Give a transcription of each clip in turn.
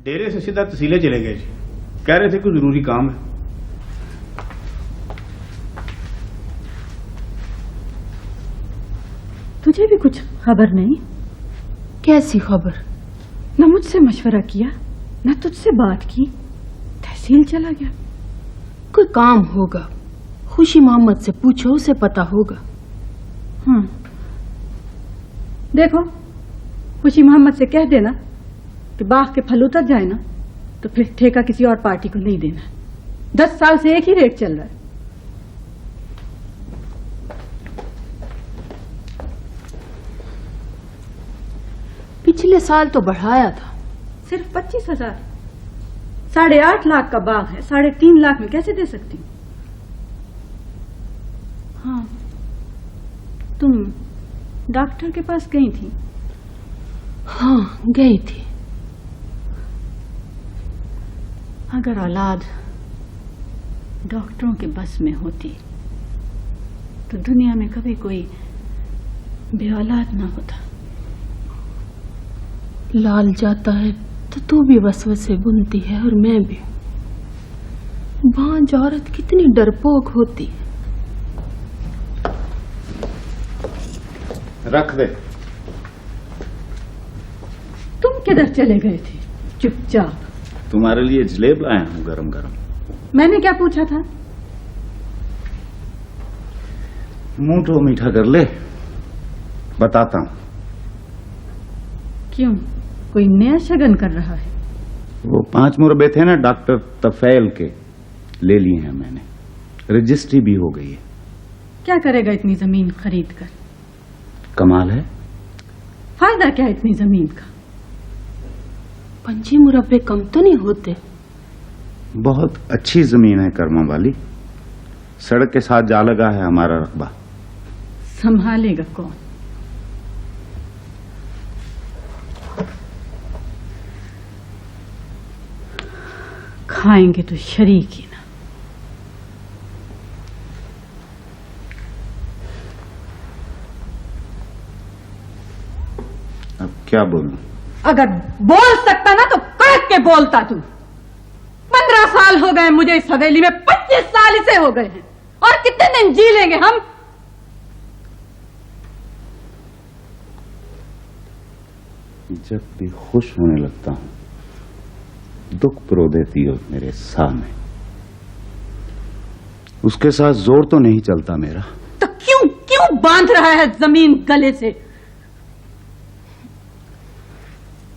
डेरे से सीधा तहसीले चले गए जी। कह रहे थे कोई जरूरी काम है। तुझे भी कुछ खबर नहीं? कैसी खबर? न मुझसे मशवरा किया, न तुझसे बात की, तहसील चला गया। कोई काम होगा, खुशी मोहम्मद से पूछो, उसे पता होगा। हाँ, देखो खुशी मोहम्मद से कह देना कि बाग के फल उतर जाए ना तो फिर ठेका किसी और पार्टी को नहीं देना। 10 साल से एक ही रेट चल रहा है। पिछले साल तो बढ़ाया था। सिर्फ 25,000। 8.5 लाख का बाग है, 3.5 लाख में कैसे दे सकती हूँ? हाँ, तुम डॉक्टर के पास गई थी? हाँ, गई थी। अगर औलाद डॉक्टरों के बस में होती तो दुनिया में कभी कोई बेऔलाद ना होता। लाल जाता है तो तू भी वसवसे बुनती है और मैं भी। बांझ औरत कितनी डरपोक होती। रख दे। तुम किधर चले गए थे चुपचाप? तुम्हारे लिए जलेब लाया हूं गरम गरम। मैंने क्या पूछा था? मुंह तो मीठा कर ले, बताता हूं। क्यों, कोई नया शगन कर रहा है? वो 5 मुरब्बे थे ना डॉक्टर तफैल के, ले लिए हैं मैंने। रजिस्ट्री भी हो गई है। क्या करेगा इतनी जमीन खरीद कर? कमाल है। फायदा क्या इतनी जमीन का? 5 मुरब्बे कम तो नहीं होते। बहुत अच्छी जमीन है कर्मा वाली। सड़क के साथ जा लगा है हमारा रकबा। संभालेगा कौन? खाएंगे तो शरीक ही ना। अब क्या बोलूं? अगर बोल सकता ना तो कह के बोलता तू। 15 साल हो गए मुझे इस हवेली में, 25 साल इसे हो गए हैं, और कितने दिन जी लेंगे हम? जब भी खुश होने लगता हूं दुख प्रो देती हो मेरे सामने। उसके साथ जोर तो नहीं चलता मेरा। तो क्यों बांध रहा है जमीन गले से?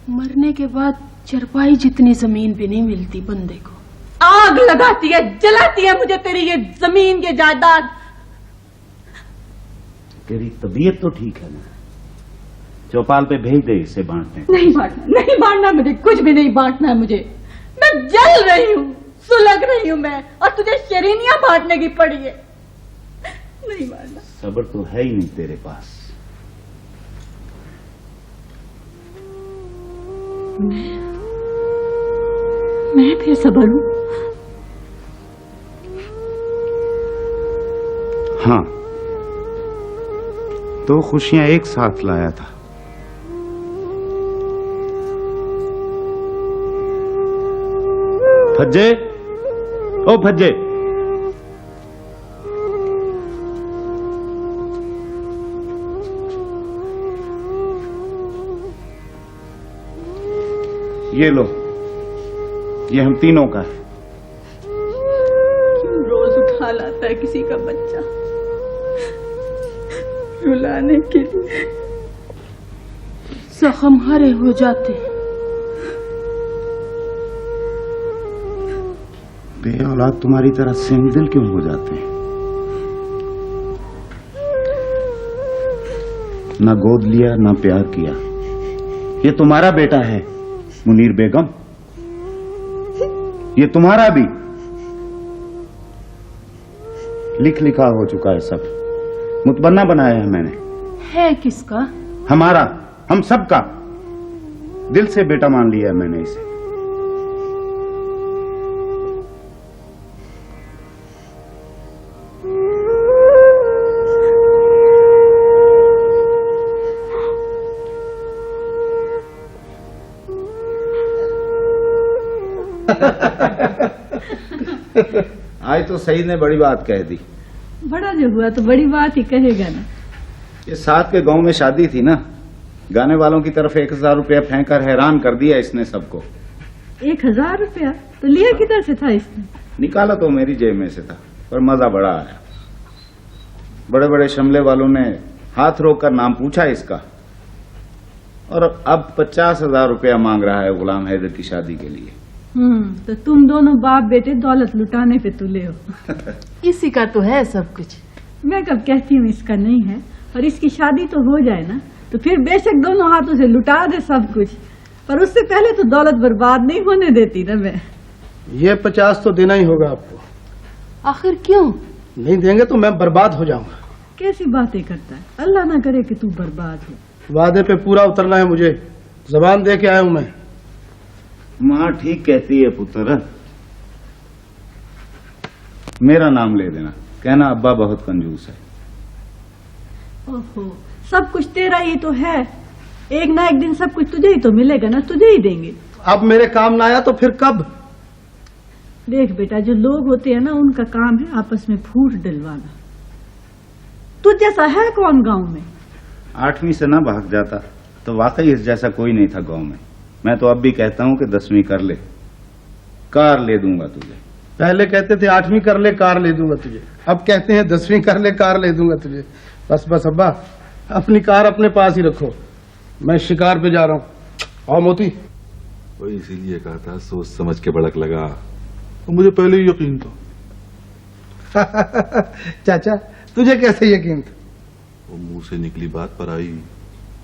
मरने के बाद चरपाई जितनी जमीन भी नहीं मिलती बंदे को। आग लगाती है, जलाती है मुझे तेरी ये जमीन, ये जायदाद। तेरी तबीयत तो ठीक है ना? चौपाल पे भेज दे इसे बांटने। नहीं बांटना मुझे, कुछ भी नहीं बांटना है मुझे। मैं जल रही हूँ, सुलग रही हूँ मैं, और तुझे शरीनियां बांटने की पड़ी है। नहीं बांटना। सब्र तो है ही नहीं तेरे पास। मैं फिर सब्र हूं? हाँ, 2 खुशियां एक साथ लाया था। फज्जे, ओ फज्जे, ये लो, ये हम तीनों का है। क्यों रोज उठा लाता है किसी का बच्चा रुलाने के लिए? जख्म हरे हो जाते हैं। बे औलाद तुम्हारी तरह सेंधिल क्यों हो जाते हैं? ना गोद लिया ना प्यार किया। ये तुम्हारा बेटा है मुनीर बेगम, ये तुम्हारा भी। लिख लिखा हो चुका है सब, मुतबन्ना बनाया है मैंने। है किसका? हमारा, हम सबका। दिल से बेटा मान लिया है मैंने इसे। आज तो सही ने बड़ी बात कह दी। बड़ा जो हुआ तो बड़ी बात ही कहेगा ना। ये साथ के गांव में शादी थी ना, गाने वालों की तरफ 1000 रुपया फेंक कर हैरान कर दिया इसने सबको। 1000 रुपया तो लिया किधर से था इसने? निकाला तो मेरी जेब में से था, पर मजा बड़ा आया। बड़े बड़े शमले वालों ने हाथ रोक कर नाम पूछा इसका, और अब 50,000 रुपया मांग रहा है गुलाम हैदर की शादी के लिए। तो तुम दोनों बाप बेटे दौलत लुटाने पे तुले हो। इसी का तो है सब कुछ। मैं कब कहती हूँ इसका नहीं है, और इसकी शादी तो हो जाए ना, तो फिर बेशक दोनों हाथों से लुटा दे सब कुछ, पर उससे पहले तो दौलत बर्बाद नहीं होने देती ना मैं। ये 50 तो देना ही होगा आपको। आखिर क्यों? नहीं देंगे तो मैं बर्बाद हो जाऊंगा। कैसी बातें करता है, अल्लाह ना करे कि तू बर्बाद हो। वादे पे पूरा उतरना है मुझे, जबान दे के आया हूं मैं। माँ ठीक कहती है पुत्र, मेरा नाम ले देना, कहना अब्बा बहुत कंजूस है। ओहो, सब कुछ तेरा ही तो है, एक ना एक दिन सब कुछ तुझे ही तो मिलेगा ना, तुझे ही देंगे। अब मेरे काम ना आया तो फिर कब? देख बेटा, जो लोग होते हैं ना उनका काम है आपस में फूट डलवाना। तुझ जैसा है कौन गांव में? 8वीं से ना भाग जाता तो वाकई इस जैसा कोई नहीं था गांव में। मैं तो अब भी कहता हूँ कि 10वीं कर ले, कार ले दूंगा तुझे। पहले कहते थे 8वीं कर ले कार ले दूंगा तुझे, अब कहते हैं 10वीं कर ले कार ले दूंगा तुझे। बस बस अब्बा, अपनी कार अपने पास ही रखो, मैं शिकार पे जा रहा हूँ। आओ मोती। वही इसीलिए कहा था सोच समझ के भड़क लगा, तो मुझे पहले ही यकीन था। चाचा तुझे कैसे यकीन था? वो मुंह से निकली बात पर आई,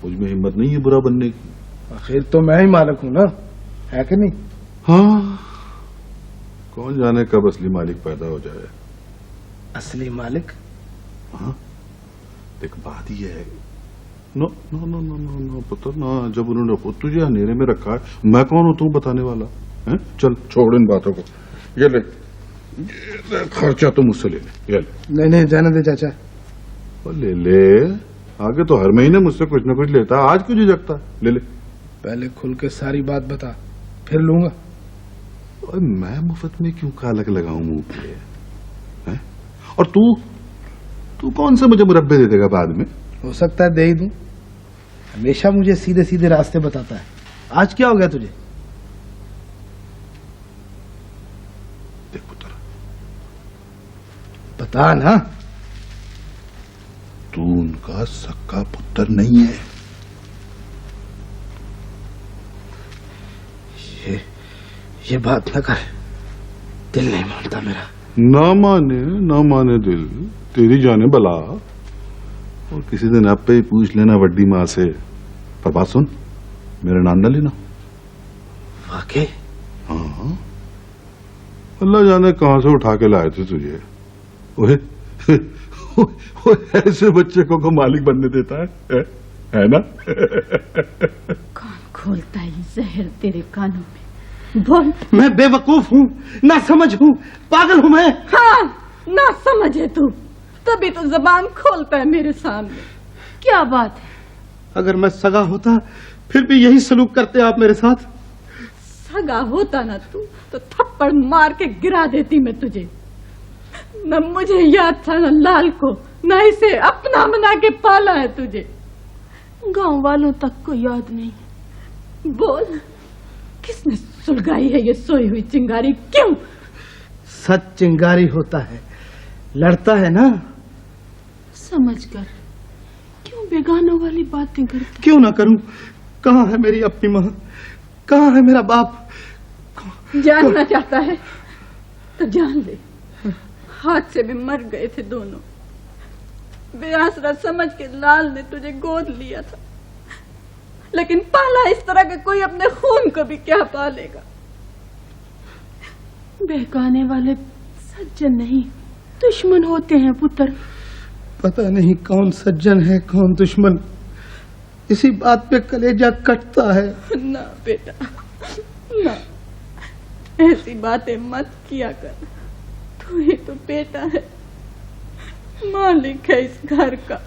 मुझ में हिम्मत नहीं है बुरा बनने की। आखिर तो मैं ही मालिक हूँ ना, है कि नहीं? हाँ, कौन जाने कब असली मालिक पैदा हो जाए। असली मालिक? हाँ, देख बात ही है। No no no no no no पुत्र ना, जब उन्होंने खुद तुझे अंधेरे में रखा है, मैं कौन हूँ तू बताने वाला है? चल छोड़ इन बातों को, ये ले खर्चा तो मुझसे ले ले, ये ले। नहीं नहीं जाने दे चाचा। और ले ले, आगे तो हर महीने मुझसे कुछ न कुछ लेता है, आज क्यों झिझकता है? ले ले। पहले खुल के सारी बात बता, फिर लूंगा। और मैं मुफ्त में क्यों कालक लगाऊं मुंह पे, हैं? और तू कौन सा मुझे मुरब्बे दे देगा बाद में? हो सकता है दे ही दूं, हमेशा मुझे सीधे सीधे रास्ते बताता है। आज क्या हो गया तुझे? देख पुत्र, बता ना। तू उनका सक्का पुत्र नहीं है। ये बात न कर, दिल नहीं मानता मेरा। ना माने दिल, तेरी जाने भला। और किसी दिन आप पे ही पूछ लेना वड्डी माँ से। पर बात सुन, मेरा नाम न लेना। वाकई? हाँ, अल्लाह जाने कहां से उठा के लाए थे तुझे। ओए ऐसे बच्चे को मालिक बनने देता है ना? कौन खोलता है जहर तेरे कानों में? बोल। मैं बेवकूफ हूँ, ना समझ हूँ, पागल हूँ मैं। हाँ, ना समझे तू, तभी तो जबान खोलता है मेरे सामने। क्या बात है? अगर मैं सगा होता फिर भी यही सलूक करते आप मेरे साथ। सगा होता ना तू तो थप्पड़ मार के गिरा देती मैं तुझे। न मुझे याद था न लाल को, न इसे अपना बना के पाला है तुझे। गांव वालों तक को याद नहीं। बोल, किसने सुलगाई है ये सोई हुई चिंगारी? क्यों? सच चिंगारी होता है, लड़ता है ना। समझ कर क्यों बेगानों वाली बातें करता? क्यों ना करूं? कहाँ है मेरी अपनी माँ, कहाँ है मेरा बाप? जानना चाहता है तो जान ले, हाथ से भी मर गए थे दोनों। बेआसरा समझ के लाल ने तुझे गोद लिया था, लेकिन पाला इस तरह का कोई अपने खून को भी क्या पालेगा? बहकाने वाले सज्जन नहीं दुश्मन होते हैं पुत्र। पता नहीं कौन सज्जन है कौन दुश्मन, इसी बात पे कलेजा कटता है। ना बेटा ना, ऐसी बातें मत किया कर। तू ही तो बेटा है, मालिक है इस घर का,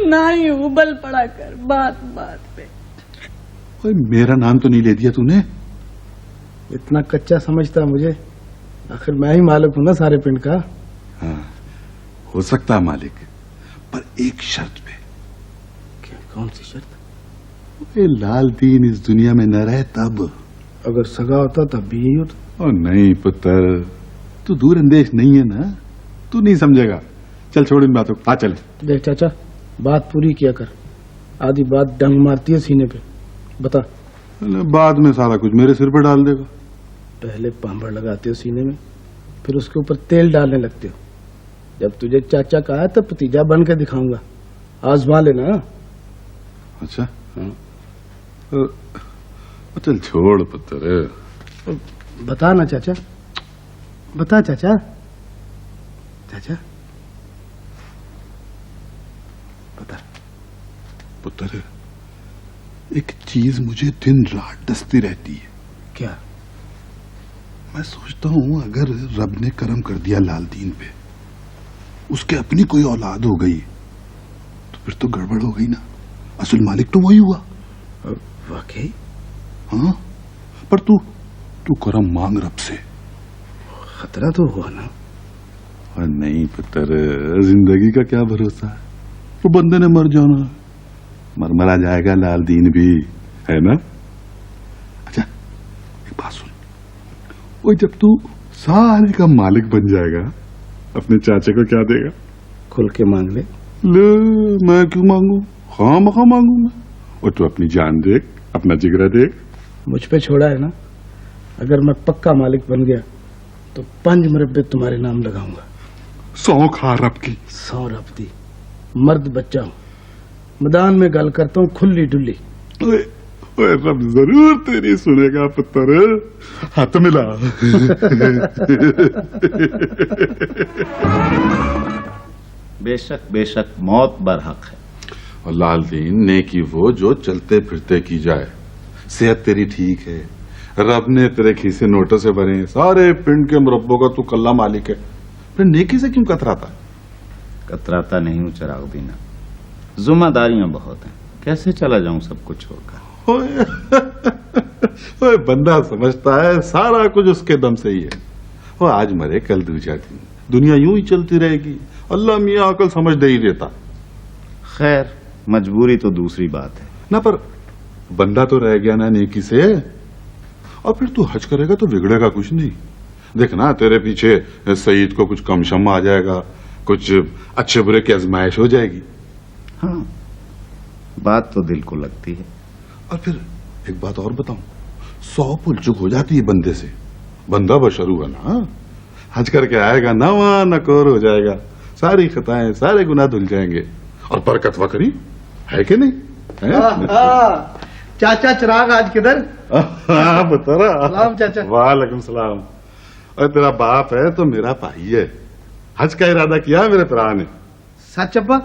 ना ही उबल पड़ा कर बात बात पे। मेरा नाम तो नहीं ले दिया तूने? इतना कच्चा समझता है मुझे। आखिर मैं ही मालिक हूं ना सारे पिंड का। हाँ, हो सकता है मालिक, पर एक शर्त पे। क्या, कौन सी शर्त? ये लाल दीन इस दुनिया में न रहे तब। अगर सगा होता तब भी यही होता। ओ नहीं पुत्र, तू दूर अंदेश नहीं है ना, तू नहीं समझेगा। चल छोड़ इन बातों को, आ चले। देख चाचा, बात पूरी किया कर, आधी बात डंग मारती है सीने पे। बता। बाद में सारा कुछ मेरे सिर पर डाल देगा। पहले पांभर लगाते हो सीने में, फिर उसके ऊपर तेल डालने लगते हो। जब तुझे चाचा कहा है तो भतीजा बन के दिखाऊंगा, आजमा लेना। अच्छा, हाँ। चल छोड़ पुत्र। बता ना चाचा, बता चाचा। चाचा बता। पुत्र, एक चीज मुझे दिन रात डसती रहती है। क्या? मैं सोचता हूँ अगर रब ने करम कर दिया लाल दीन पे, उसके अपनी कोई औलाद हो गई, तो फिर तो गड़बड़ हो गई ना। असल मालिक तो वही हुआ। वाकई? हाँ, पर तू करम मांग रब से। खतरा तो हुआ ना। और नहीं पुत्र, जिंदगी का क्या भरोसा है, वो बंदे ने मर जाना है, मरमरा जाएगा लाल दीन भी, है ना। अच्छा एक बात सुन, वो जब तू सारे का मालिक बन जाएगा, अपने चाचे को क्या देगा? खुल के मांग ले। ले, मैं क्यों मांगू, खामखा मांगू मैं। और तू अपनी जान देख, अपना जिगरा देख। मुझ पे छोड़ा है ना, अगर मैं पक्का मालिक बन गया तो 5 मुरब्बे तुम्हारे नाम लगाऊंगा। 100 खा रब की। 100 रब दी। मर्द बच्चा हूं, मैदान में गल करता हूँ खुली डुल्ली। ओए, ओए, रब जरूर तेरी सुनेगा पुत्र, हाथ मिला। बेशक बेशक मौत बरहक है। और लाल दीन नेकी वो जो चलते फिरते की जाए। सेहत तेरी ठीक है, रब ने तेरे खीसे नोटों से भरे हैं, सारे पिंड के मुरब्बों का तू कल्ला मालिक है, फिर नेकी से क्यों कतराता? कतराता नहीं हूँ चिरागुद्दीना, जिम्मेदारियां बहुत हैं, कैसे चला जाऊं सबको छोड़कर। ओए, बंदा समझता है सारा कुछ उसके दम से ही है। वो आज मरे कल दूसरा दिन, दुनिया यूं ही चलती रहेगी। अल्लाह मियाँ अकल समझ दे ही देता। खैर, मजबूरी तो दूसरी बात है ना, पर बंदा तो रह गया ना नेकी से। और फिर तू हज करेगा तो बिगड़ेगा कुछ नहीं। देखना तेरे पीछे सईद को कुछ कम शम आ जाएगा, कुछ अच्छे बुरे की आजमाइश हो जाएगी। हाँ, बात तो दिल को लगती है। और फिर एक बात और बताऊं, 100 भूल चुक हो जाती है बंदे से। बंदा बशर हुआ ना, हज करके आएगा नवा नकोर हो जाएगा, सारी खताएं सारे गुनाह धुल जाएंगे और बरकत वकरी है कि नहीं है? चाचा चिराग आज किधर? बता सलाम चाचा। वालेकुम सलाम। और तेरा बाप है तो मेरा भाई है, हज का इरादा किया है मेरे पिता ने। सच अब्बा?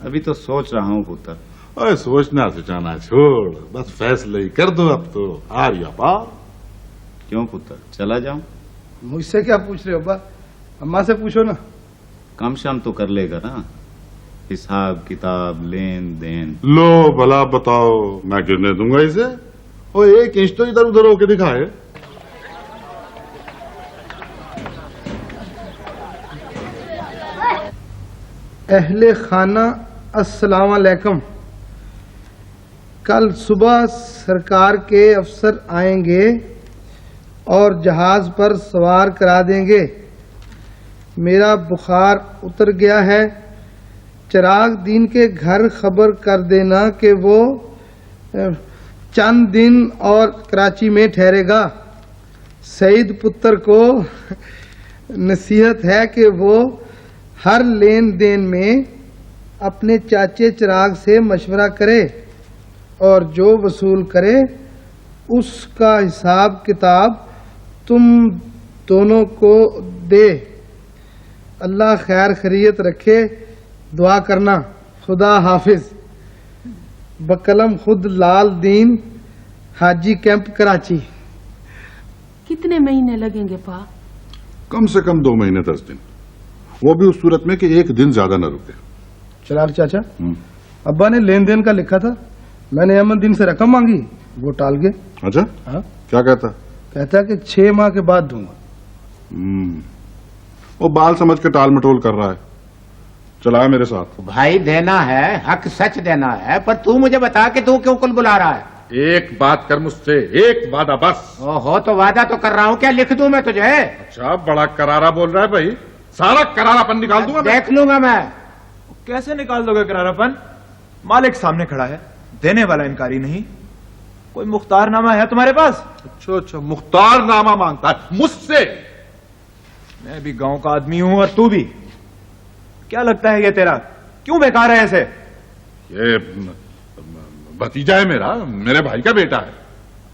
अभी तो सोच रहा हूँ पुत्र। ओए, सोचना सोचाना छोड़, बस फैसले ही कर दो अब तो। आ रही पार। क्यों पुत्र, चला जाऊं? मुझसे क्या पूछ रहे हो अब्बा, अम्मा से पूछो ना। कम शम तो कर लेगा ना, हिसाब किताब लेन देन। लो भला बताओ, मैं गिरने दूंगा इसे? ओ, 1 इंच तो इधर उधर होके दिखाए। अहले खाना अस्सलाम वालेकुम। कल सुबह सरकार के अफसर आएंगे और जहाज पर सवार करा देंगे। मेरा बुखार उतर गया है। चिराग दीन के घर खबर कर देना कि वो चंद दिन और कराची में ठहरेगा। सईद पुत्र को नसीहत है कि वो हर लेन देन में अपने चाचे चिराग से मशवरा करे और जो वसूल करे उसका हिसाब किताब तुम दोनों को दे। अल्लाह खैर खैरियत रखे, दुआ करना। खुदा हाफिज। बकलम खुद लाल दीन, हाजी कैंप कराची। कितने महीने लगेंगे पा? कम से कम 2 महीने 10 दिन, वो भी उस सूरत में कि 1 दिन ज्यादा न रुके। चिराग चाचा, अब्बा ने लेन देन का लिखा था, मैंने अहमद दिन से रकम मांगी, वो टाल गए। अच्छा, हाँ? क्या कहता? कहता कि 6 माह के बाद दूंगा। वो बाल समझ के टाल मटोल कर रहा है। चला मेरे साथ। भाई देना है, हक सच देना है, पर तू मुझे बता कि तू क्यों कुल बुला रहा है? एक बात कर मुझसे, एक वादा बस। ओहो, तो वादा तो कर रहा हूँ, क्या लिख दूं मैं तुझे? अच्छा, बड़ा करारा बोल रहा है भाई। सारा करारापन निकाल दूंगा मैं। देख लूंगा मैं। कैसे निकाल दोगे करारापन? मालिक सामने खड़ा है, देने वाला इनकारी नहीं। कोई मुख्तारनामा है तुम्हारे पास? अच्छा अच्छा, मुख्तारनामा मांगता है मुझसे। मैं भी गांव का आदमी हूं और तू भी। क्या लगता है ये तेरा? क्यों बेकार है ऐसे? ये भतीजा है मेरा, मेरे भाई का बेटा है।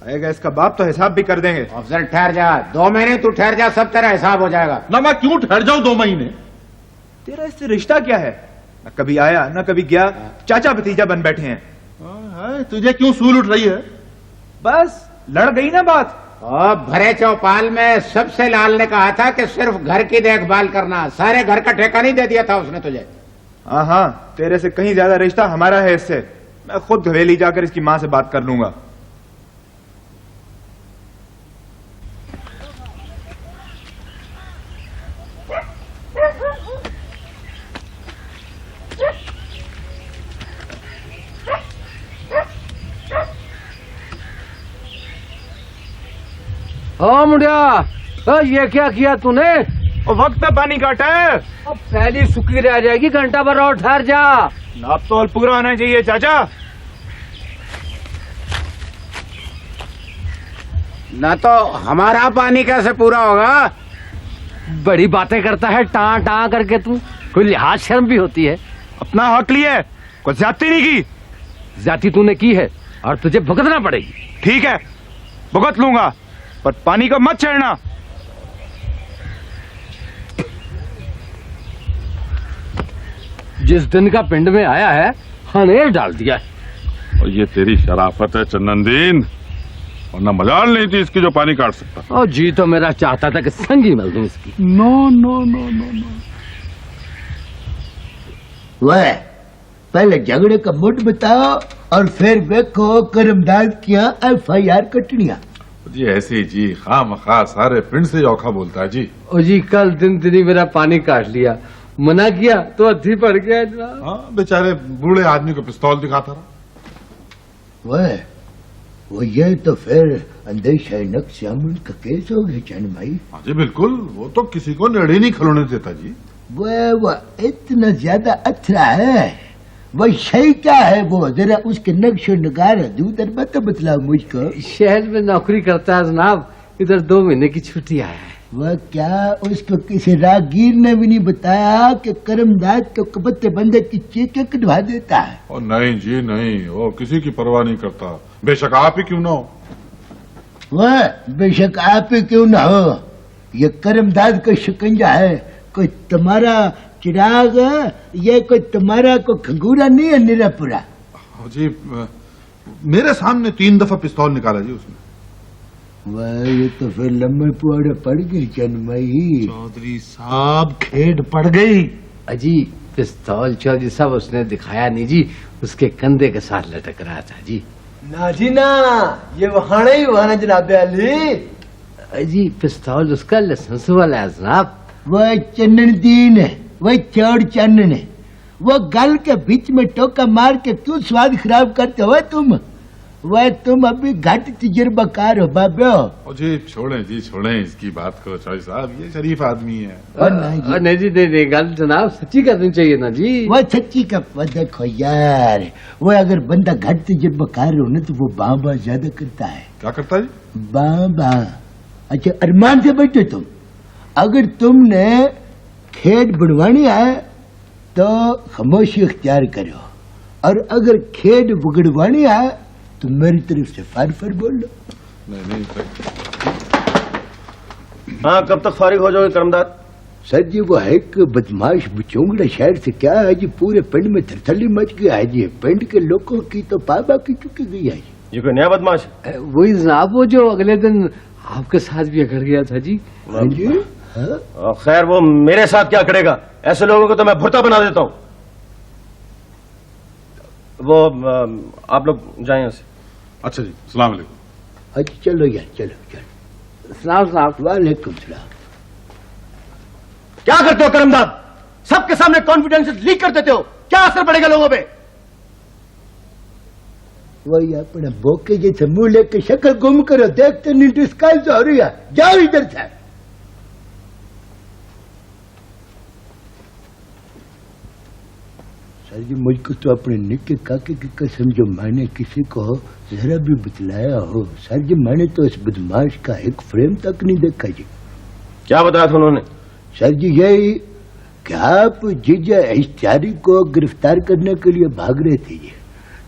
आएगा इसका बाप तो हिसाब भी कर देंगे। अफसर ठहर जा, 2 महीने तू ठहर जा, सब तेरा हिसाब हो जाएगा। ना मैं क्यों ठहर जाऊं 2 महीने? तेरा इससे रिश्ता क्या है? न कभी आया न कभी गया, चाचा भतीजा बन बैठे हैं। तुझे क्यों सूल उठ रही है? बस लड़ गई ना बात। और भरे चौपाल में सबसे लाल ने कहा था कि सिर्फ घर की देखभाल करना, सारे घर का ठेका नहीं दे दिया था उसने तुझे? हाँ हाँ, तेरे से कहीं ज्यादा रिश्ता हमारा है इससे। मैं खुद हवेली जाकर इसकी मां से बात कर लूंगा। हाँ मुंडिया, ये क्या किया तूने? वक्त पे पानी काटा है। अब पहली सूखी रह जाएगी, घंटा भर और ठहर जा। नाप तो पूरा होना चाहिए चाचा। ना तो हमारा पानी कैसे पूरा होगा? बड़ी बातें करता है टाँ टाँ करके तू। कोई लिहाज शर्म भी होती है? अपना हक लिए, कुछ ज्यादती नहीं की। जाति तूने की है और तुझे भुगतना पड़ेगी। ठीक है, भुगत लूंगा, पर पानी का मत छेड़ना। जिस दिन का पिंड में आया है, हनेर डाल दिया है। और ये तेरी शराफत है चन्ननदीन, वरना मजाल नहीं थी इसकी जो पानी काट सकता। और जी तो मेरा चाहता था कि संगी मिल दूं इसकी। No no no no no. वह पहले झगड़े का मुड बताओ और फिर देखो करमदाद किया FIR कटनिया। जी ऐसे जी खामखा सारे पिंड से औखा बोलता है जी। ओ जी, कल दिन ही मेरा पानी काट लिया, मना किया तो अधी पड़ गया जनाब। हाँ, बेचारे बूढ़े आदमी को पिस्तौल दिखाता रहा। वो ये तो फिर अंदेशा नक्श अमल का केस हो गया चैन भाई। हाँ जी बिल्कुल, वो तो किसी को नेड़े नहीं खिलौने देता जी। वह इतना ज्यादा अथरा है। वह सही क्या है? वो जरा उसके नक्श नगार दूर मत बतलाओ मुझको। शहर में नौकरी करता है जनाब, इधर 2 महीने की छुट्टी आया है। वह क्या उसको किसी राहगीर ने भी नहीं बताया कि करमदाद के कपत्ते बंदे की चेकें कटवा देता है? और नहीं जी नहीं, वो किसी की परवाह नहीं करता, बेशक आप ही क्यों ना हो। वह बेशक आप ही क्यों ना हो, ये करमदाद का शिकंजा है। कोई तुम्हारा चिराग है, ये कोई तुम्हारा को खंगूरा नहीं है निरापुरा। हाँ जी, मेरे सामने 3 दफा पिस्तौल निकाला जी उसने। वह ये तो फिर लम्बे पुआड़े पड़ गई चन्मई। चौधरी साहब खेड पड़ गई। अजी पिस्तौल चौधरी साहब उसने दिखाया नहीं जी, उसके कंधे के साथ लटक रहा था जी। ना जी ना, ये वहाना ही वहाना जनाब अली। अजी पिस्तौल उसका लाइसेंस वाला है जनाब। वह चन्नन दीन है, वह चौड़ चानन है। वो गल के बीच में टोका मार के क्यों स्वाद खराब करते हो तुम? वह तुम अभी घट तजुर्बाकार हो बाबो। जी छोड़ें जी छोड़ें इसकी बात को चौधरी साहब, ये शरीफ आदमी है। नहीं जी नहीं, गल जनाब सच्ची करनी चाहिए ना जी। वह सच्ची का देखो यार, वो अगर बंदा घट तजुर्बाकार हो ना तो वो बाबा ज्यादा करता है। क्या करता है? बाबा। अच्छा अरमान से बैठो तुम। अगर तुमने खेड बढ़वानी है तो खामोशी इख्तियार करो, और अगर खेड बिगड़वानी है तो मेरी तरफ से फार बोल लो। नहीं हाँ, कब तक फारिग हो जाओगे करमदाद? सर जी वो है कि बदमाश बुचोंगड़ा शहर से क्या है जी, पूरे पिंड में थरथली मच गया है जी। पिंड के लोगों की तो पाबा की चुकी गई है। ये कोई नया बदमाश? वही जनाब, वो जो अगले दिन आपके साथ भी अकड़ गया था जी। हाँ जी। खैर वो मेरे साथ क्या करेगा? ऐसे लोगों को तो मैं भुर्ता बना देता हूँ। वो आप लोग जाए यहाँ से। अच्छा जी, सलाम अलैकुम। अच्छा चलो यार, चलो चलो। सलाम साहब। वालेकुम सलाम। क्या करते हो करमदाद? सबके सामने कॉन्फिडेंस लीक कर देते हो, क्या असर पड़ेगा लोगों पे? वही अपने बोके जैसे मुंह लेके शक्ल गुम करो, देखते नहीं डिस्काइज हो रही है। जाओ इधर से। सर जी मुझको तो अपने निक्के काके की कसम जो मैंने किसी को जरा भी बतलाया हो, सर जी मैंने तो इस बदमाश का एक फ्रेम तक नहीं देखा जी। क्या बताया था उन्होंने? सर जी यही कि आप जीजा इश्तियारी को गिरफ्तार करने के लिए भाग रहे थे जी,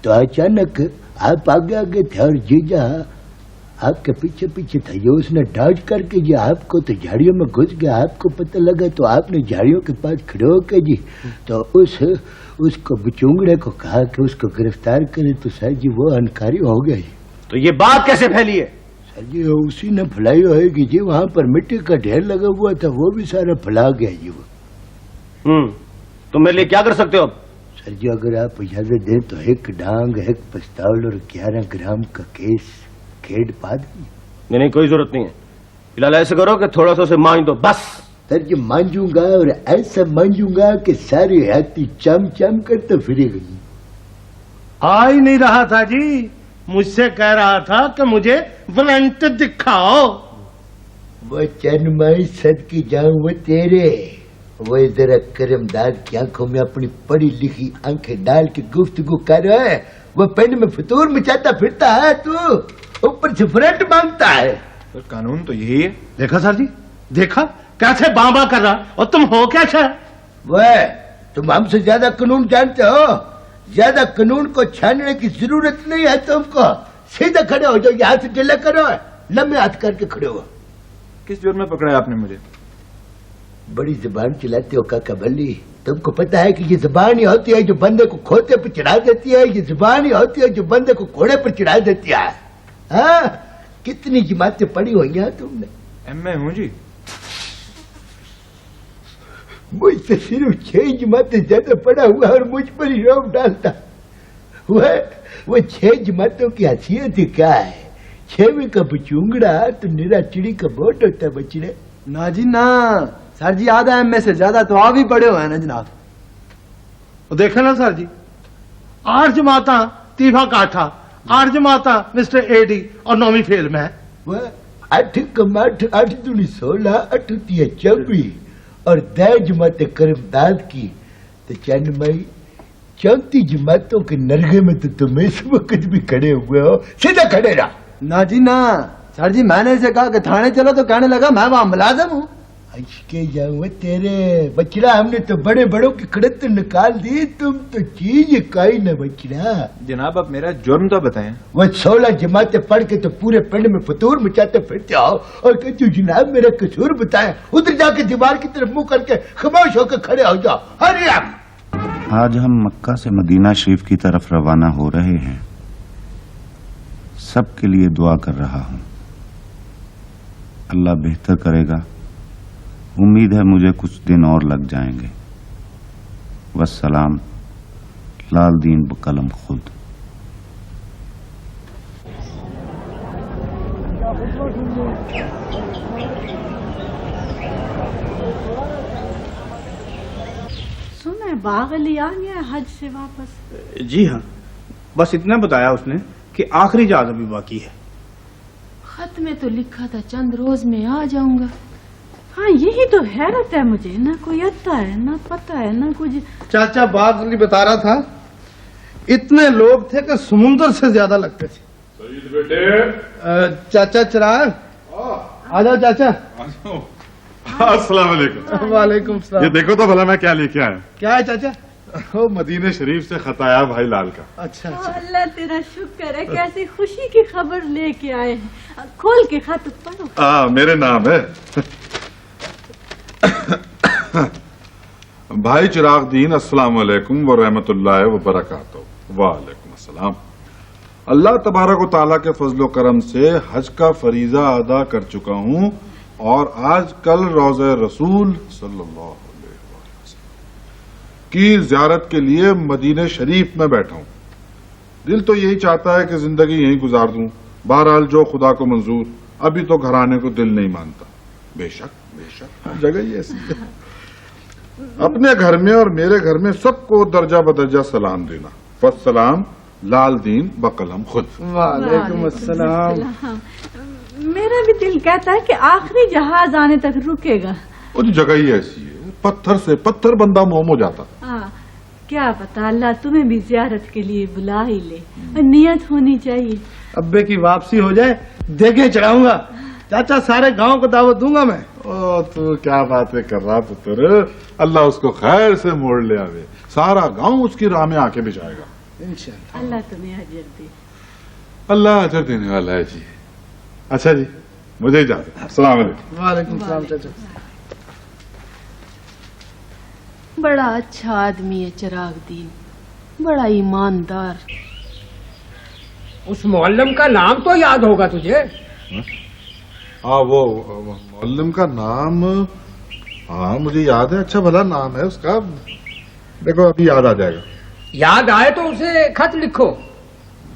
तो अचानक आप आगे आगे थे और जीजा आपके पीछे पीछे था। ये उसने डॉज करके जी आपको तो झाड़ियों में घुस गया, आपको पता लगा तो आपने झाड़ियों के पास खड़े होकर जी तो उसको बचूंगड़े को कहा कि उसको गिरफ्तार करे, तो सर जी वो अनकारी हो गया जी। तो ये बात कैसे फैली है? सर जी उसी ने फैलाई होगी जी, वहाँ पर मिट्टी का ढेर लगा हुआ था, वो भी सारा फैला गया जी वो। तो मेरे लिए क्या कर सकते हो अब? सर जी अगर आप इजाजत दें तो एक डांग, एक पिस्तौल और 11 ग्राम का केस खेड पा देंगे। नहीं, कोई जरूरत नहीं है। फिलहाल ऐसे करो कि थोड़ा सा उसे मांझ दो बस। सर जी मांझूंगा और ऐसा मांझूंगा कि सारी हाथी चम चम कर तो फिरेगी। आ ही नहीं रहा था जी, मुझसे कह रहा था कि मुझे वारंट दिखाओ। वो चन्मय सद की जाऊं वो तेरे, वो जरा करमदाद की आंखों में अपनी पढ़ी लिखी आंखें डाल के गुफ्तगू कर रहा है। वो पेन में फतूर मचाता फिरता है, तू ऊपर से फ्रंट मांगता है। सर कानून तो यही है। देखा सर जी, देखा कैसे बाबा कर रहा, और तुम हो क्या सर? वह तुम हमसे ज्यादा कानून जानते हो, ज्यादा कानून को छानने की जरूरत नहीं है तुमको। सीधा खड़े हो जाओ, यहाँ से ढीला करो, लंबे हाथ करके खड़े हो। किस जुर्म में पकड़ा है आपने मुझे? बड़ी जुबान चलाते हो काका बल्ली, तुमको पता है कि ये जुबान ही होती है जो बंदे को खोते पर चढ़ा देती है, ये जुबान ही होती है जो बंदे को घोड़े पर चढ़ा देती है। हाँ? कितनी जमातें पढ़ी हुई हैं तुमने? एमए हूँ जी। मुझसे सिर्फ 6 जमातें ज्यादा पढ़ा हुआ और मुझ पर ही रोब डालता। वो 6 जमातों की हैसियत ही क्या है? 6वीं का बचूंगड़ा तो निरा चिड़ी का बोट होता बचड़े। ना जी ना, सर जी आधा एमए से ज्यादा तो आप ही पढ़े हुए हैं ना जनाब। देखे ना सर जी, 8 जमाता तीफा काठा, 8 जमाता मिस्टर एडी और 9वीं फेल में है। वह 8 कमाठ 8 दूनी 16, 8 तिया 24 और 10 जमातें करमदाद की, तो चन्मई 34 जमातों के नरगे में तो तुम इस वक्त भी खड़े हुए हो। सीधा खड़े रहा। ना जी ना, सर जी मैंने इसे कहा कि थाने चलो तो कहने लगा मैं वहां मुलाजिम हूँ। के जाऊँ तेरे बचड़ा, हमने तो बड़े बड़ों की खड़त निकाल दी, तुम तो चीज काई न बचड़ा। जनाब आप मेरा जुर्म तो बताएं। वह 16 जमातें पढ़ के तो पूरे पिंड में फतूर मचाते फिरते आओ और कहते जनाब मेरा कसूर बताएं। उधर जाके दीवार की तरफ मुंह करके खामोश होकर खड़े हो जाओ। हरी आप। आज हम मक्का से मदीना शरीफ की तरफ रवाना हो रहे हैं। सबके लिए दुआ कर रहा हूं, अल्लाह बेहतर करेगा। उम्मीद है मुझे कुछ दिन और लग जाएंगे। वस्सलाम, लाल दीन बकलम खुद। सुना है बाग अली आ गया हज से वापस? जी हाँ, बस इतना बताया उसने कि आखिरी जहाज अभी बाकी है। खत में तो लिखा था चंद रोज में आ जाऊंगा। हाँ यही तो हैरत है मुझे, ना कोई आता है ना पता है ना कुछ। चाचा बात नहीं बता रहा था, इतने लोग थे कि समुंदर से ज्यादा लगते थे। सईद बेटे। चाचा चिराग आ जाओ चाचा। अस्सलाम वालेकुम। वालेकुम सलाम। ये देखो तो भला मैं क्या लेके आया। क्या है चाचा? वो मदीने शरीफ से खत आया भाई लाल का। अच्छा अल्लाह तेरा शुक्र है, कैसी खुशी की खबर लेके आए हैं। खोल के खत पढ़ो। मेरे नाम है भाई चिराग दीन। अस्सलाम वालेकुम व रहमतुल्लाहि व बरकातहू। वालेकुम अस्सलाम। अल्लाह तबारक व तआला के फजलो करम से हज का फरीजा अदा कर चुका हूँ और आज कल रोज़े रसूल सल्लल्लाहु अलैहि वसल्लम की ज़ियारत के लिए मदीने शरीफ में बैठा हूँ। दिल तो यही चाहता है कि जिंदगी यहीं गुजार दूं, बहरहाल जो खुदा को मंजूर। अभी तो घर आने को दिल नहीं मानता। बेशक बेशक जगह ही ऐसी है। अपने घर में और मेरे घर में सबको दर्जा बदर्जा सलाम देना। बस सलाम लाल दीन बकलम खुद। वालेकुम अस्सलाम। मेरा भी दिल कहता है कि आखिरी जहाज आने तक रुकेगा। वो तो जगह ही ऐसी है, पत्थर से पत्थर बंदा मोम हो जाता। क्या पता अल्लाह तुम्हें भी जियारत के लिए बुला ही ले, और नियत होनी चाहिए। अब्बे की वापसी हो जाए देखे चढ़ाऊंगा चाचा, सारे गांव को दावत दूंगा मैं। ओ तू क्या बातें कर रहा पुत्र, अल्लाह उसको खैर से मोड़ ले आवे, सारा गांव उसकी राह में आके बिछाएगा इंशाअल्लाह। अल्लाह तुम्हें अजर दे। अल्लाह अजर देने वाला है जी। अच्छा जी, मुझे इजाजत। अस्सलाम वालेकुम। वालेकुम सलाम चाचा। बड़ा अच्छा आदमी है चिरागदीन, बड़ा ईमानदार। उस मुअल्लिम का नाम तो याद होगा तुझे? हाँ वो मुअल्लिम का नाम, हाँ मुझे याद है, अच्छा भला नाम है उसका। देखो अभी याद आ जाएगा। याद आए तो उसे खत लिखो।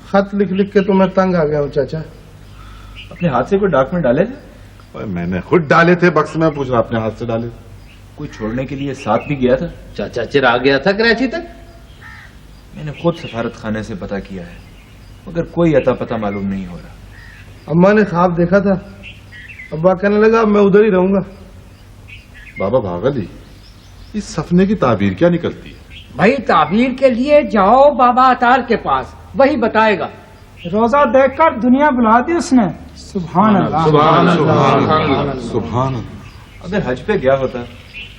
खत लिख लिख के तो मैं तंग आ गया हूँ चाचा। अपने हाथ से कोई डाक में डाले थे? मैंने खुद डाले थे, बक्स में पूछ रहा, अपने हाथ से डाले। कोई छोड़ने के लिए साथ भी गया था? चाचा चिराग गया था कराची तक। मैंने खुद सफारत खाने से पता किया है, मगर कोई अता पता मालूम नहीं हो रहा। अम्मा ने ख्वाब देखा था, अब्बा कहने लगा मैं उधर ही रहूंगा। बाबा भागली, इस सपने की ताबीर क्या निकलती है? भाई ताबीर के लिए जाओ बाबा अतार के पास, वही बताएगा। रोजा देखकर दुनिया बुला दी उसने। सुभान अल्लाह। सुभान अल्लाह, सुभान अल्लाह। अगर हज पे गया होता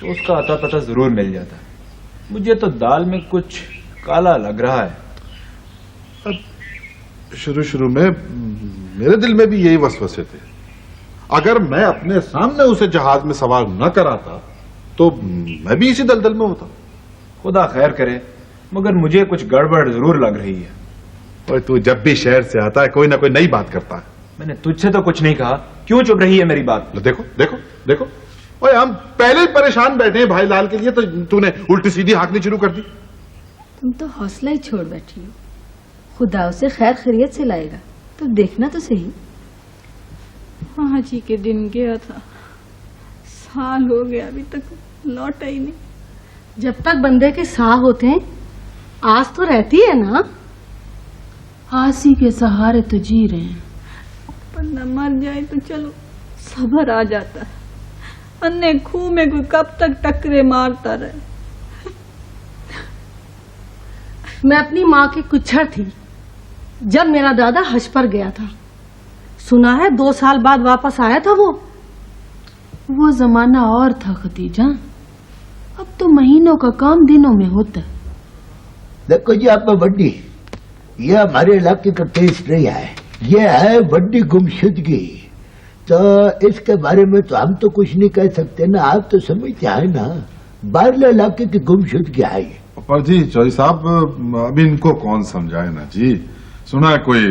तो उसका अता पता जरूर मिल जाता। मुझे तो दाल में कुछ काला लग रहा है। शुरू शुरू में मेरे दिल में भी यही वसवसे थे। अगर मैं अपने सामने उसे जहाज में सवार न कराता तो मैं भी इसी दलदल में होता। खुदा खैर करे, मगर मुझे कुछ गड़बड़ जरूर लग रही है। और तू जब भी शहर से आता है कोई ना कोई नई बात करता है। मैंने तुझसे तो कुछ नहीं कहा, क्यों चुप रही है मेरी बात? देखो देखो देखो, ओए हम पहले ही परेशान बैठे हैं भाई लाल के लिए, तो तूने उल्टी सीधी हाँकनी शुरू कर दी। तुम तो हौसला ही छोड़ बैठी हो। खुदा उसे खैर खैरियत से लाएगा, तो देखना तो सही। हाजी के दिन गया था, साल हो गया अभी तक लौटा ही नहीं। जब तक बंदे के साह होते हैं आस तो रहती है ना। आसी के सहारे तो जी रहे हैं। बंदा मर जाए तो चलो सब्र आ जाता है, अन्य खूह में कोई कब तक टकरे मारता रहे। मैं अपनी माँ की कुच्छड़ थी जब मेरा दादा हज पर गया था। सुना है 2 साल बाद वापस आया था वो जमाना और था खतीजा, अब तो महीनों का काम दिनों में होता। देखो जी आप बड्डी, ये हमारे इलाके का केस नहीं है, ये है बड्डी गुमशुदगी। तो इसके बारे में तो हम तो कुछ नहीं कह सकते ना, आप तो समझते हैं ना, बाहरले इलाके की गुमशुदगी है। पर जी चौधरी साहब, अभी इनको कौन समझाए ना जी। सुना है कोई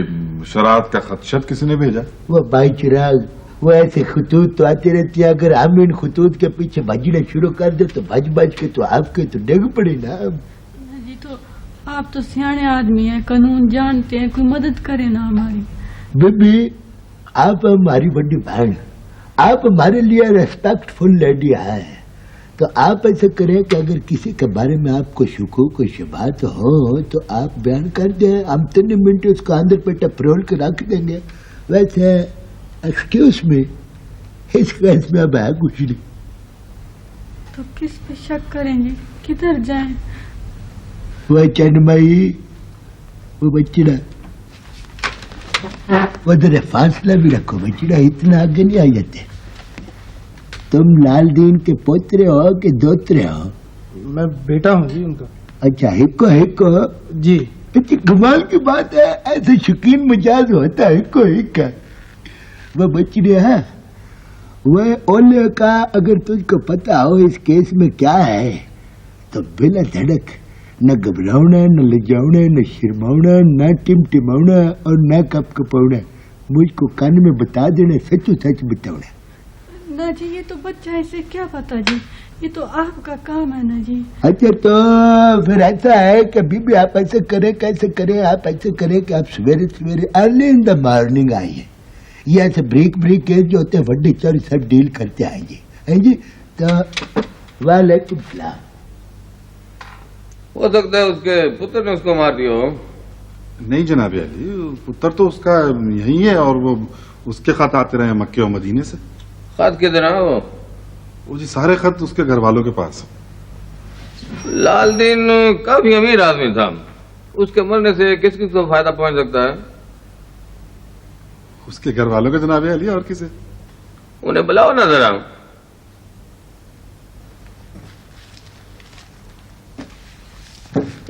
शरारत का खदशत किसी ने भेजा? वो भाई चिराग, वो ऐसे खतूत तो आते रहती है, अगर हम इन खतूत के पीछे भजने शुरू कर दे तो भज भज के तो आपके तो डेग पड़े ना। जी तो आप तो सियाने आदमी हैं, कानून जानते हैं, कोई मदद करे ना हमारी। बेबी आप हमारी बड़ी बहन, आप हमारे लिए रेस्पेक्टफुल लेडी है, तो आप ऐसे करें कि अगर किसी के बारे में आपको शुको कोई शुबात हो तो आप बयान कर दें, हम 3 मिनट उसको अंदर पेटा फरोल के रख देंगे। वैसे एक्सक्यूज मी, इस केस में अब है कुछ नहीं। तो किस पे शक करेंगे, किधर जाएं? वो चन्मई, वो बच्चीड़ा, वो जरा फासला भी रखो बच्चीड़ा, इतना आगे नहीं आ जाते। तुम लालदीन के पोतरे हो कि दोतरे हो? मैं बेटा हूँ जी उनका। अच्छा हिक्को हिक्को जी। इतनी कमाल की बात है, ऐसे शकीन मिजाज होता है हिक्को हिक्का। वो बच्चे है वो ओले का, अगर तुझको पता हो इस केस में क्या है तो बिना धड़क, न घबराना, न लजाना, न शर्माना, न टिमटिमाना और न कपकपाना, मुझको कान में बता देना, सचो सच बताना। ना जी ये तो बच्चा है, इसे क्या पता जी, ये तो आपका काम है ना जी। अच्छा तो फिर ऐसा है कि बीबी आप ऐसे करें, कैसे करें, आप ऐसे करें कि आप सवेरे सवेरे अर्ली इन द मॉर्निंग आइए, ये ऐसे ब्रेक केस जो होते हैं वड्डे चोरी सब डील करते आएंगे, हैं जी? तो वालेकुम सलाम। हो सकता है उसके पुत्र ने उसको मार दिया हो। नहीं जनाब अली, पुत्र तो उसका यही है और वो उसके खत आते रहे मक्के और मदीने से। खत किधर है वो जी सारे खत उसके घर वालों के पास। लालदीन काफी अमीर आदमी था, उसके मरने से किस किस को फायदा पहुंच सकता है? उसके घर वालों के जनाब अली, और किसे? उन्हें बुलाओ ना जरा।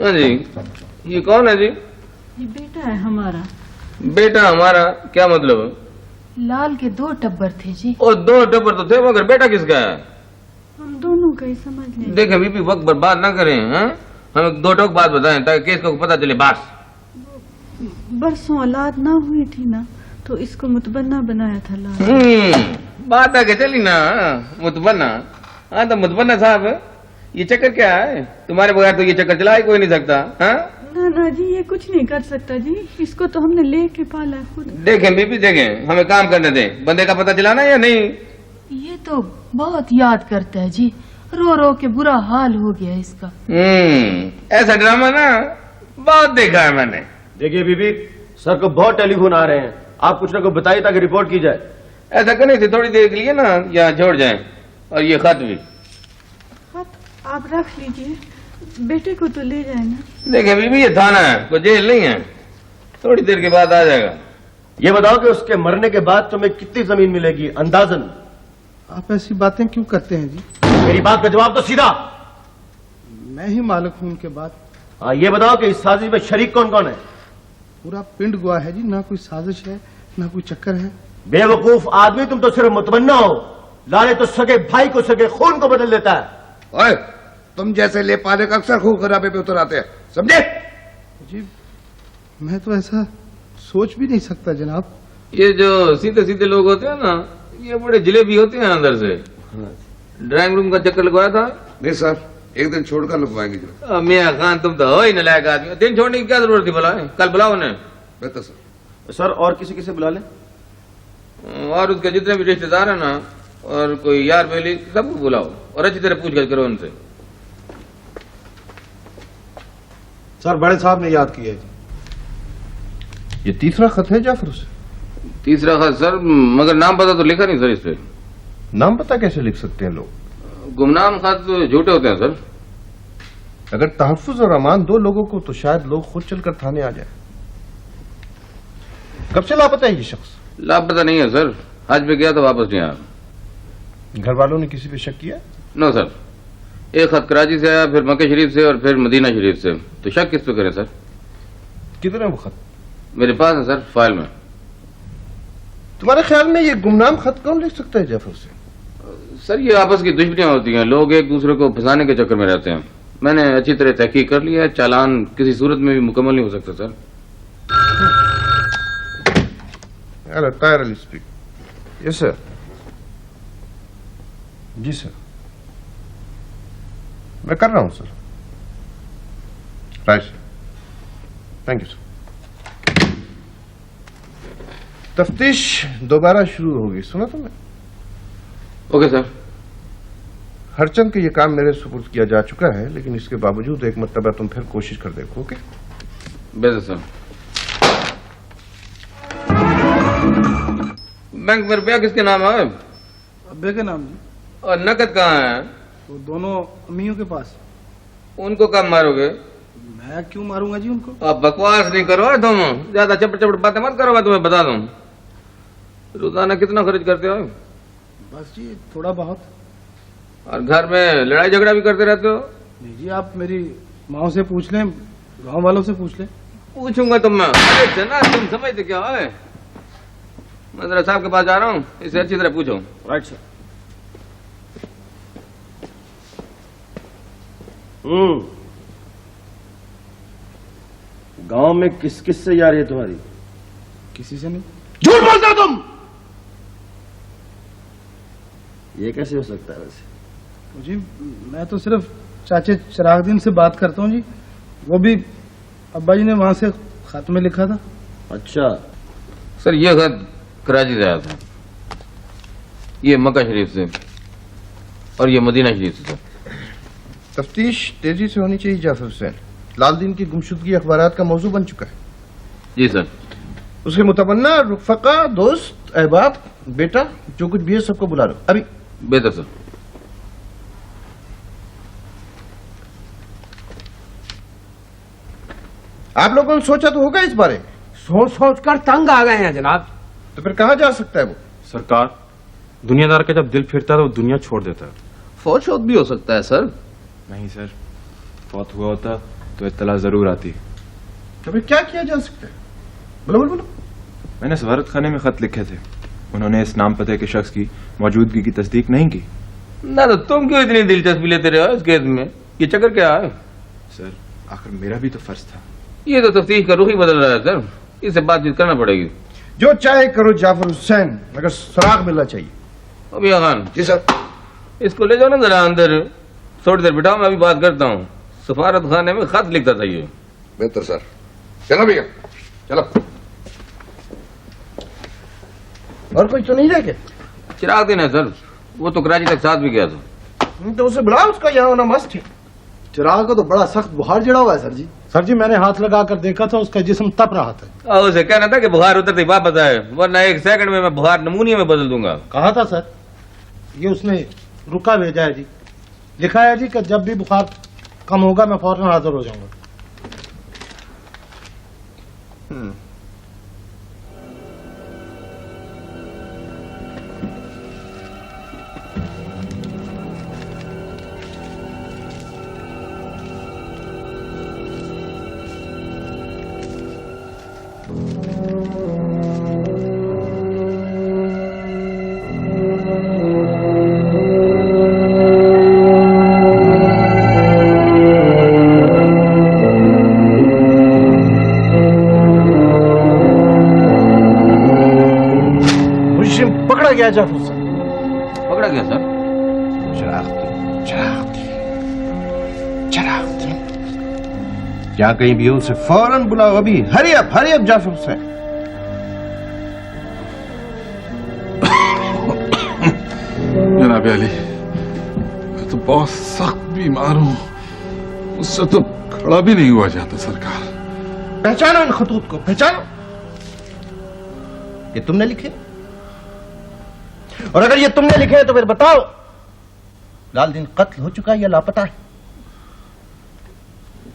हाँ जी, ये कौन है जी? ये बेटा है हमारा। बेटा हमारा क्या मतलब? लाल के 2 टब्बर थे जी। और 2 टब्बर तो थे, मगर बेटा किसका है? हम दोनों का ही समझ लें। देखे बीबी, वक्त बर्बाद ना करें। हाँ, हमें 2 टोक बात बताएं ताकि केस को पता चले। बस बरसों औलाद ना हुई थी ना, तो इसको मुतबन्ना बनाया था लाल। बात आगे चली ना। मुतबन्ना? हाँ तो मुतबन्ना साहब, ये चक्कर क्या है? तुम्हारे बगैर तो ये चक्कर चला ही कोई नहीं सकता। हाँ ना जी, ये कुछ नहीं कर सकता जी, इसको तो हमने लेके पाला है खुद। देखें बीबी देखें, हमें काम करने दें। बंदे का पता चलाना या नहीं? ये तो बहुत याद करता है जी, रो रो के बुरा हाल हो गया इसका। ऐसा ड्रामा ना बहुत देखा है मैंने। देखिए बीबी, सर को बहुत टेलीफोन आ रहे हैं, आप कुछ ना कुछ बताइए ताकि रिपोर्ट की जाए। ऐसा करने से थोड़ी देर के लिए ना यहाँ छोड़ जाएं। और ये खत भी खत आप रख लीजिए, बेटे को तो ले जाए ना। देखे बीबी, ये थाना है, कोई जेल नहीं है, थोड़ी देर के बाद आ जाएगा। ये बताओ कि उसके मरने के बाद तुम्हें कितनी जमीन मिलेगी अंदाजन? आप ऐसी बातें क्यों करते हैं जी? मेरी बात का जवाब तो सीधा। मैं ही मालिक हूं उनके बाद। हाँ, ये बताओ कि इस साजिश में शरीक कौन कौन है? पूरा पिंड गवाह है जी, ना कोई साजिश है ना कोई चक्कर है। बेवकूफ आदमी, तुम तो सिर्फ मुतमन्ना हो। लाले तो सगे भाई को सगे खून को बदल देता है। ओए, तुम जैसे ले पाने का अक्सर खून खराबे पे उतर आते हैं, समझे? जी मैं तो ऐसा सोच भी नहीं सकता जनाब। ये जो सीधे सीधे लोग होते हैं ना, ये बड़े जलेबी होते हैं अंदर से। ड्राइंग रूम का चक्कर लगवाया था? नहीं सर, एक दिन छोड़कर लगवाएंगे जो। मियाँ खान, तुम तो हो ही नलायक आदमी। दिन छोड़ने की क्या जरूरत थी? बुलाए, कल बुलाओ उन्हें। बेहतर सर। सर और किसी से बुला ले? और उसके जितने भी रिश्तेदार है ना, और कोई यार बेली, सबको बुलाओ और अच्छी तरह पूछताछ करो उनसे। सर बड़े साहब ने याद किया है। ये तीसरा खत है जाफर से? तीसरा खत सर, मगर नाम पता तो लिखा नहीं सर इस पे। नाम पता कैसे लिख सकते हैं लोग? गुमनाम खत झूठे होते हैं सर। अगर तहफ्फुज और अमान 2 लोगों को, तो शायद लोग खुद चलकर थाने आ जाए। कब से लापता है ये शख्स? लापता नहीं है सर, हज पे गया तो वापस नहीं आया। घर वालों ने किसी पे शक किया? नो सर, एक खत कराची से आया, फिर मक्के शरीफ से और फिर मदीना शरीफ से। तो शक किस पे करें सर? किधर है वो खत? मेरे पास है सर, फाइल में। तुम्हारे ख्याल में ये गुमनाम खत कौन लिख सकता है जाफर से? सर ये आपस की दुश्मनियां होती हैं, लोग एक दूसरे को फंसाने के चक्कर में रहते हैं। मैंने अच्छी तरह तहकीक कर लिया है, चालान किसी सूरत में भी मुकम्मल नहीं हो सकता sir. Tahir Ali speak. Yes sir. जी सर, मैं कर रहा हूं sir. Right sir, thank you sir. तफ्तीश दोबारा शुरू होगी, सुना तुमने? Okay sir. हरचंद के ये काम मेरे सुपुर्द किया जा चुका है, लेकिन इसके बावजूद एक मरतबा तुम फिर कोशिश कर देखो। ओके बेहतर सर। बैंक में रुपया किसके नाम है? अब्बे के नाम जी। और नकद कहाँ है? वो दोनों अम्मियों के पास। उनको कब मारोगे? मैं क्यों मारूंगा जी उनको? अब बकवास नहीं करो तुम, ज्यादा चपट चपट बातें मत करो, मैं तुम्हें बता दूं। रोजाना कितना खर्च करते हो? बस जी थोड़ा बहुत। और घर में लड़ाई झगड़ा भी करते रहते हो? नहीं जी, आप मेरी माँ से पूछ लें, गांव वालों से पूछ लें। पूछूंगा तुम मैं। अरे जना, तुम समझते क्या है? मैं जरा साहब के पास जा रहा हूँ, इसे अच्छी तरह पूछो। Right sir. गांव में किस किस से यारी है तुम्हारी? किसी से नहीं। झूठ बोलते हो तुम! ये कैसे हो सकता है वैसे? जी मैं तो सिर्फ चाचे चिरागदीन से बात करता हूँ जी, वो भी अब्बा जी ने वहां से खत में लिखा था। अच्छा सर, ये खत कराची से आया था, ये मक्का शरीफ से और ये मदीना शरीफ से। तफ्तीश तेजी से होनी चाहिए जाफर हुसैन। लाल दिन की गुमशुदगी अखबारात का मौजू बन चुका है। जी सर। उसके मुतमन्ना, रुफका, दोस्त, अहबाब, बेटा, जो कुछ भी है सबको बुला लो अभी। बेहतर सर। आप लोगों ने सोचा तो होगा इस बारे में? सोच सोच कर तंग आ गए हैं जनाब। तो फिर कहाँ जा सकता है वो? सरकार, दुनियादार का जब दिल फिरता है तो वो दुनिया छोड़ देता है। फौज शौत भी हो सकता है सर। नहीं सर, फौत हुआ होता तो इत्तला जरूर आती। तो फिर क्या किया जा सकता है? बोलो बोलो बोलो। मैंने सफारत खाने में खत लिखे थे, उन्होंने इस नाम पते के शख्स की मौजूदगी की तस्दीक नहीं की। ना तो तुम क्यों इतनी दिलचस्पी लेते रहे हो इस केस में? ये चक्कर क्या है? सर आखिर मेरा भी तो फर्ज था। ये तो तफ्तीश का रुख ही बदल रहा है सर, इससे बातचीत करना पड़ेगी। जो चाहे करो जाफर हुसैन, मगर सुराग मिलना चाहिए। अभी खान। जी सर। इसको ले जाओ ना जरा अंदर, थोड़ी देर बिठाओ, मैं अभी बात करता हूँ। सफारत खाने में खत लिखता था ये। बेहतर सर। चलो भैया चलो। और कोई तो नहीं रह गया? चिराग दिन है सर, वो तो कराची तक साथ भी गया था। तो उसे बुलाओ, उसका यहाँ होना मस्त है। चिराग को तो बड़ा सख्त बुखार चढ़ा हुआ है सर जी। सर जी मैंने हाथ लगा कर देखा था, उसका जिस्म तप रहा था। और उसे कहना था कि बुखार उतरते ही वापस आए, वरना 1 सेकंड में मैं बुखार नमूनिया में बदल दूंगा। कहा था सर, ये उसने रुका भेजा है जी। लिखा है जी कि जब भी बुखार कम होगा मैं फौरन हाजिर हो जाऊंगा। पकड़ा गया जाफर हुसैन। पकड़ा गया सर? चराग क्या कहीं भी हो उसे फौरन बुलाओ अभी। Hurry up Jafar Hussain. जनाब अली, मैं तो बहुत सख्त बीमार हूँ, उससे तो खड़ा भी नहीं हुआ जाता सरकार। पहचानो इन खतूत को, पहचानो। ये तुमने लिखे? और अगर ये तुमने लिखे हैं तो फिर बताओ, लाल दिन कत्ल हो चुका है या लापता है?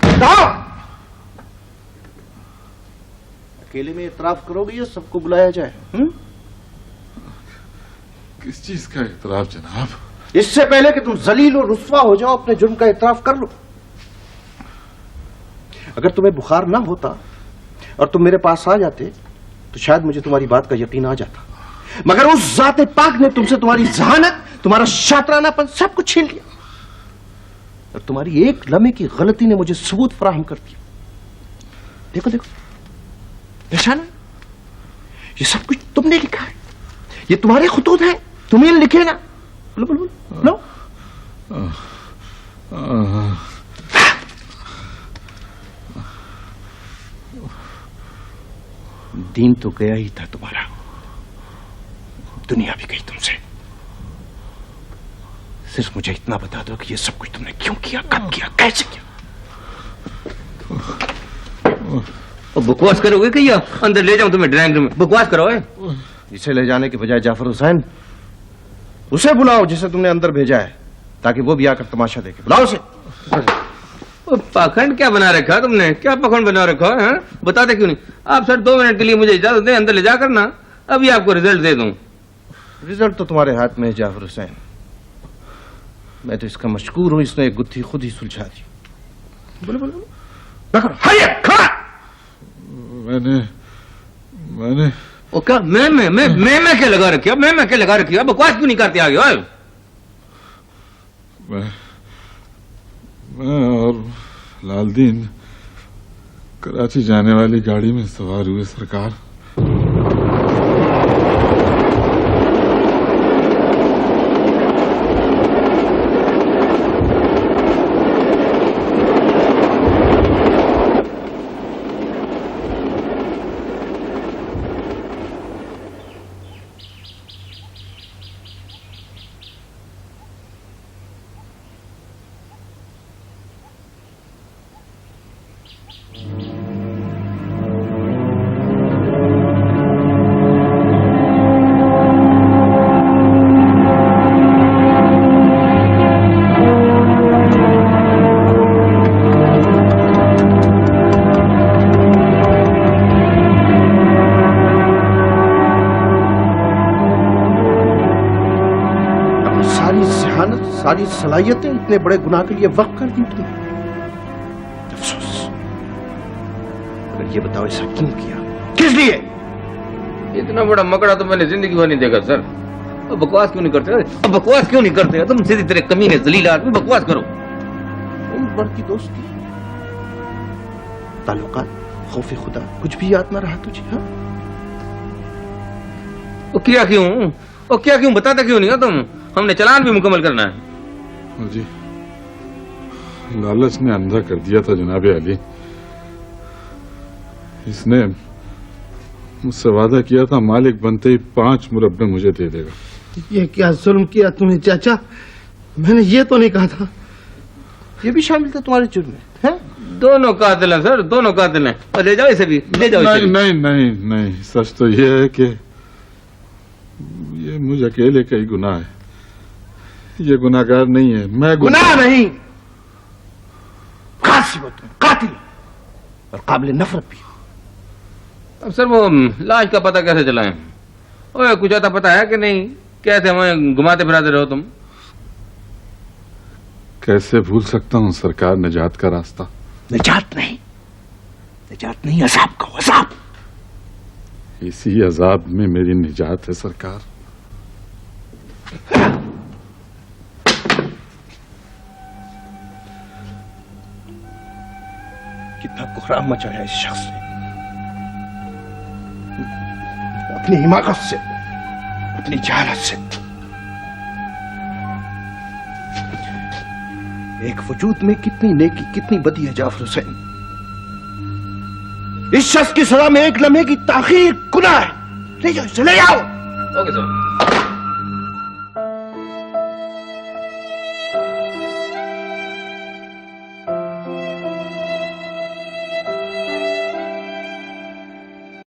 बताओ। अकेले में इतराफ करोगे या सबको बुलाया जाए? किस चीज का इतराफ जनाब? इससे पहले कि तुम जलील और रुस्वा हो जाओ, अपने जुर्म का इतराफ कर लो। अगर तुम्हें बुखार ना होता और तुम मेरे पास आ जाते तो शायद मुझे तुम्हारी बात का यकीन आ जाता, मगर उस जाते पाक ने तुमसे तुम्हारी जहानत, तुम्हारा शातरानापन सब कुछ छीन लिया, और तुम्हारी एक लम्हे की गलती ने मुझे सबूत फराहम कर दिया। देखो देखो, पहचाना? ये सब कुछ तुमने लिखा है, ये तुम्हारे खुतूत हैं, तुम्हें लिखे ना। बोलो बोलो बोलो। दीन तो गया ही था तुम्हारा, दुनिया भी गई तुमसे। सिर्फ मुझे इतना बता दो कि ये सब कुछ तुमने क्यों किया, कब किया, कैसे किया। बकवास करोगे कि या अंदर ले जाऊं तुम्हें ड्राइंग रूम में? बकवास करो है। इसे ले जाने के बजाय जाफर हुसैन, उसे बुलाओ जिसे तुमने अंदर भेजा है, ताकि वो भी आकर तमाशा देखे। बुलाओ उसे। पाखंड क्या बना रखा तुमने? क्या पाखंड बना रखा है? बताते क्यों नहीं? आप सर 2 मिनट के लिए मुझे इजाजत दें, अंदर ले जाकर ना अभी आपको रिजल्ट दे दूं। रिजल्ट तो तुम्हारे हाथ में है जाफर हुसैन। मैं तो इसका मशकूर हूं, इसने एक गुत्थी खुद ही सुलझा दी। बोलो बोलो बोलो। खड़ा। मैंने ओ क्या मैं क्या लगा रखी? मैं क्या लगा रखी? बकवास क्यों नहीं करते आगे? मैं और लालदीन कराची जाने वाली गाड़ी में सवार हुए सरकार। सारी सलाहियतें इतने बड़े गुनाह के लिए वक्त कर दी तुमने। अफसोस। अगर ये बताओ ऐसा क्यों किया, किस लिए? इतना बड़ा मकड़ा तो मैंने जिंदगी भर नहीं देखा सर। अब बकवास क्यों नहीं करते? अब बकवास क्यों नहीं करते? तुम सीधी तरह कमीने जलील आदमी, बकवास करो। उम्र भर की दोस्ती, ताल्लुकात, खौफ खुदा कुछ भी याद ना रहा तुझे? हाँ? वो क्या क्यों बताता क्यों नहीं हो तुम? हमने चालान भी मुकम्मल करना है। जी, लालच ने अंधा कर दिया था जनाब अली। इसने मुझसे वादा किया था मालिक बनते ही 5 मुरब्बे मुझे दे देगा। ये क्या जुल्म किया तूने चाचा? मैंने ये तो नहीं कहा था। ये भी शामिल था तुम्हारे जुर्म में? हैं? दोनों कातिल हैं सर, दोनों कातिल हैं। और ले जाओ इसे भी, ले जाओ इसे भी। नहीं, सच तो ये है कि ये मुझ अकेले का ही गुनाह है। ये गुनाहगार नहीं है, मैं गुनाह नहीं, कातिल और काबिल नफरत भी। अब सर वो लाश का पता कैसे चलाएं? ओए कुछ आता पता है कि नहीं? कैसे हमें घुमाते फिराते रहो तुम? कैसे भूल सकता हूँ सरकार निजात का रास्ता। निजात नहीं, अजाब का अजाब। इसी अजाब में मेरी निजात है सरकार। कितना कोहराम मचाया इस शख्स ने, अपनी हिमाकत से, अपनी जहालत से। एक वजूद में कितनी नेकी कितनी बदी है जाफर हुसैन। इस शख्स की सजा में एक लम्हे की ताखीर गुनाह है। ले जाओ इसे, ले जाओ। Okay sir.